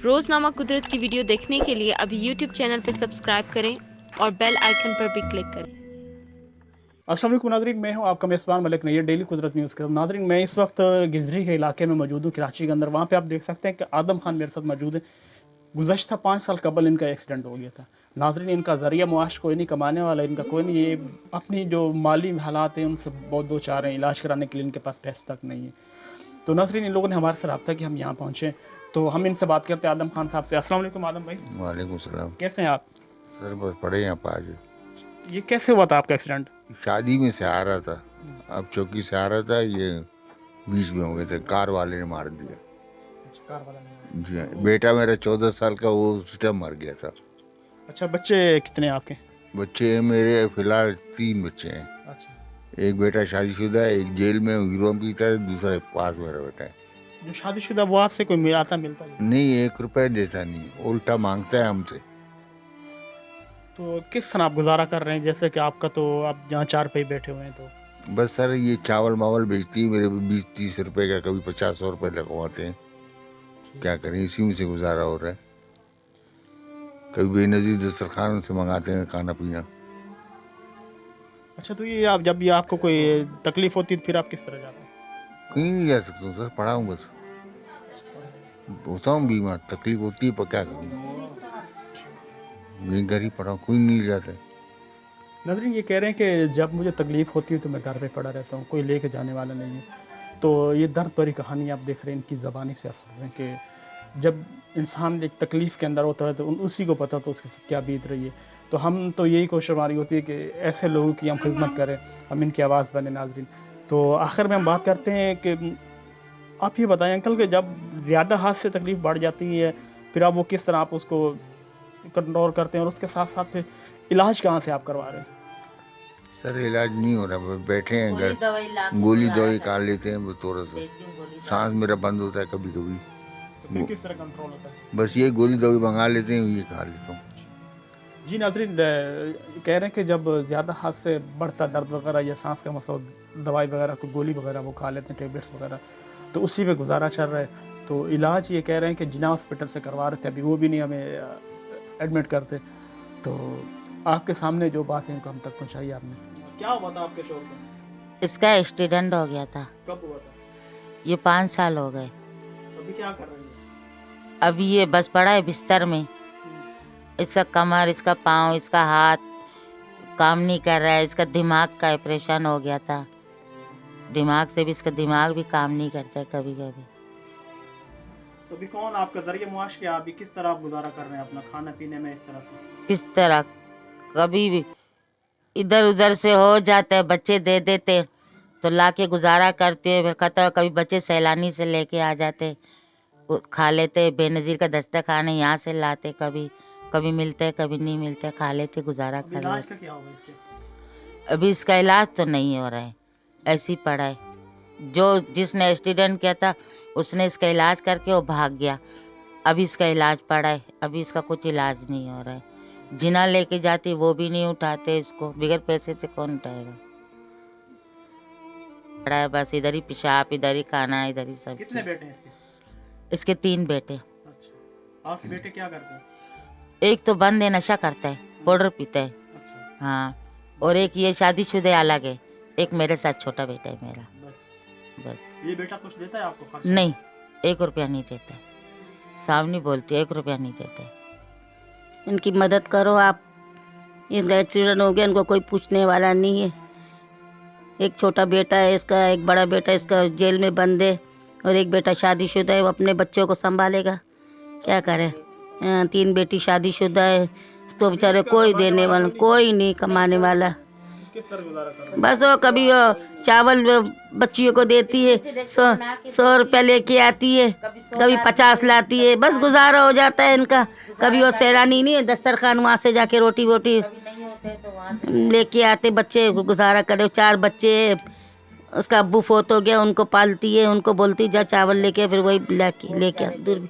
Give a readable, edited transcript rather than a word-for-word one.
रोज़नामा कुदरत की वीडियो देखने के लिए अभी यूट्यूब चैनल पर सब्सक्राइब करें और बेल आइकन पर भी क्लिक करें। अस्सलाम वालेकुम नाज़रीन, मैं हूं आपका मेज़बान मलिक नैयर डेली कुदरत न्यूज़ का। नाज़रीन, मैं इस वक्त गिजरी के इलाके में मौजूद हूं, कराची के अंदर। वहां पे आप देख सकते हैं कि आदम खान मेरे साथ मौजूद है। गुज़श्ता 5 साल कबल इनका एक्सीडेंट हो गया था। नाज़रीन, इनका ज़रिया मुआश कोई नहीं, कमाने वाला इनका कोई नहीं। ये अपनी जो माली हालात हैं उनसे बहुत दो चार हैं, इलाज कराने के लिए इनके पास पैसे तक नहीं है। तो नाज़रीन, इन लोगों ने हमारे से रब्ता कि हम यहाँ पहुँचे, तो हम इनसे बात करते हैं आदम खान साहब से। अस्सलाम वालेकुम आदम भाई। वालेकुम सलाम। कैसे हैं आप? सर बस पड़े यहाँ आज। ये कैसे हुआ था आपका एक्सीडेंट? शादी में से आ रहा था, अब चौकी से आ रहा था, ये बीच में हो गए थे, कार वाले ने मार दिया। कार वाला ने? जी हाँ, बेटा मेरा 14 साल का, वो उस टाइम मर गया था। अच्छा, बच्चे कितने हैं आपके? बच्चे मेरे फिलहाल 3 बच्चे हैं। अच्छा, एक बेटा शादीशुदा है, एक जेल में हीरो पीता है, दूसरा पास मेरा बेटा है। जो शादीशुदा वो आपसे कोई मिलता मिलता है? नहीं, 1 रुपया देता नहीं, उल्टा मांगता है हमसे। तो किस तरह आप गुजारा कर रहे हैं? जैसे कि आपका तो आप जहाँ 4 पे बैठे हुए हैं, तो बस सर, ये चावल मावल बेचती है मेरे, 20-30 रुपए का, कभी 50 रुपए लगवाते हैं। क्या करें, इसी में से गुजारा हो रहा है। कभी बेनज़ीर दस्तरखान से मंगाते हैं खाना पीना। अच्छा, तो ये आप जब भी आपको कोई तकलीफ होती है तो फिर आप किस तरह जाते हैं? कहीं नहीं जा सकता हूँ सर, पड़ा हूँ बस। होता हूँ बीमार, तकलीफ होती है, पर क्या करूँ, यहीं घर ही पड़ा हूँ, कोई नहीं जाता है। नाज़रीन, ये कह रहे हैं कि जब मुझे तकलीफ होती है तो मैं घर पे पड़ा रहता हूँ, कोई लेके जाने वाला नहीं है। तो ये दर्द भरी कहानी आप देख रहे हैं, इनकी ज़बानी से आप सुन रहे हैं कि जब इंसान एक तकलीफ़ के अंदर होता है तो उसी को पता तो उसके साथ क्या बीत रही है। तो हम तो यही कोशिश हमारी होती है कि ऐसे लोगों की हम खिदमत करें, हम इनकी आवाज़ बने। नाज़रीन, तो आखिर में हम बात करते हैं कि आप ये बताएं अंकल कि जब ज़्यादा हाथ से तकलीफ़ बढ़ जाती है, फिर आप वो किस तरह आप उसको कंट्रोल करते हैं, और उसके साथ साथ फिर इलाज कहाँ से आप करवा रहे हैं? सर इलाज नहीं हो रहा, बस बैठे हैं घर, गोली दवाई खा लेते हैं, वो थोड़ा सा सांस मेरा बंद होता है कभी कभी, तो फिर किस तरह कंट्रोल होता है? बस ये गोली दवाई मंगा लेते हैं, ये खा लेता हूँ। जी नाज़रीन, कह रहे हैं कि जब ज़्यादा हाथ से बढ़ता दर्द वगैरह या सांस का मसला, दवाई वगैरह को गोली वगैरह वो खा लेते हैं, टैबलेट्स वगैरह, तो उसी पे गुजारा चल रहा है। तो इलाज ये कह रहे हैं कि जिना हॉस्पिटल से करवा रहे थे, अभी वो भी नहीं हमें एडमिट करते। तो आपके सामने जो बात है उनको हम तक पहुँचाई आपने। क्या हुआ था आपके शोर में? इसका एक्सीडेंट हो गया था, कब हुआ था? ये 5 साल हो गए। अभी क्या कर रहे हैं? अभी ये बस पड़ा है बिस्तर में। इसका कमर, इसका पाँव, इसका हाथ काम नहीं कर रहा है। इसका दिमाग का ऑपरेशन हो गया था, दिमाग से भी, इसका दिमाग भी काम नहीं करता है कभी कभी। तो अभी कौन आपका जरिए मुआश के, अभी किस तरह आप गुजारा कर रहे हैं अपना खाना पीने में? इस तरह से किस तरह, कभी भी इधर उधर से हो जाता है, बच्चे दे देते तो लाके गुजारा करते हैं, फिर खाता कभी बच्चे सैलानी से लेके आ जाते, खा लेते। बेनज़ीर का दस्तरखान है, यहाँ से लाते, कभी कभी मिलते कभी नहीं मिलते, खा लेते, गुजारा कर इलाज लेते। का क्या होगा इसके? अभी इसका इलाज तो नहीं हो रहा है, ऐसी पड़ा है। जो जिसने एक्सीडेंट किया था उसने इसका इलाज करके वो भाग गया, अभी इसका इलाज पड़ा है, अभी इसका कुछ इलाज नहीं हो रहा है। जिना लेके जाती वो भी नहीं उठाते इसको, बगैर पैसे से कौन उठाएगा। पड़ा है बस, इधर ही पेशाब, इधर ही खाना, इधर ही सब कितने चीज़। बेटे हैं इसके? इसके 3 बेटे। अच्छा, आपके बेटे क्या करते हैं? एक तो बंद है, नशा करता है, पाउडर पीता है। अच्छा, हाँ, और एक ये शादीशुदा अलग है, एक मेरे साथ छोटा बेटा है मेरा। बस ये बेटा कुछ देता है आपको खर्च? नहीं, 1 रुपया नहीं देता, सामने बोलती 1 रुपया नहीं देते। इनकी मदद करो आप, इनका एक्सीडेंट हो गया, इनको कोई पूछने वाला नहीं है। एक छोटा बेटा है इसका, एक बड़ा बेटा इसका जेल में बंद है, और एक बेटा शादीशुदा है, वो अपने बच्चों को संभालेगा, क्या करे। 3 बेटी शादीशुदा है, तो बेचारे कोई देने वाला, कोई नहीं कमाने वाला। किस तरह गुजारा कर रहे हैं? बस वो कभी वो चावल बच्चियों को देती है, 100 रुपया लेके आती है, कभी 50 लाती है, बस गुजारा हो जाता है इनका। कभी वो सैलानी नहीं है, दस्तरखान वहाँ से जाके रोटी वोटी लेके आते, बच्चे गुजारा करे। 4 बच्चे, उसका अब्बू फोत हो गया, उनको पालती है, उनको बोलती जा चावल लेके, फिर वही लेके दूर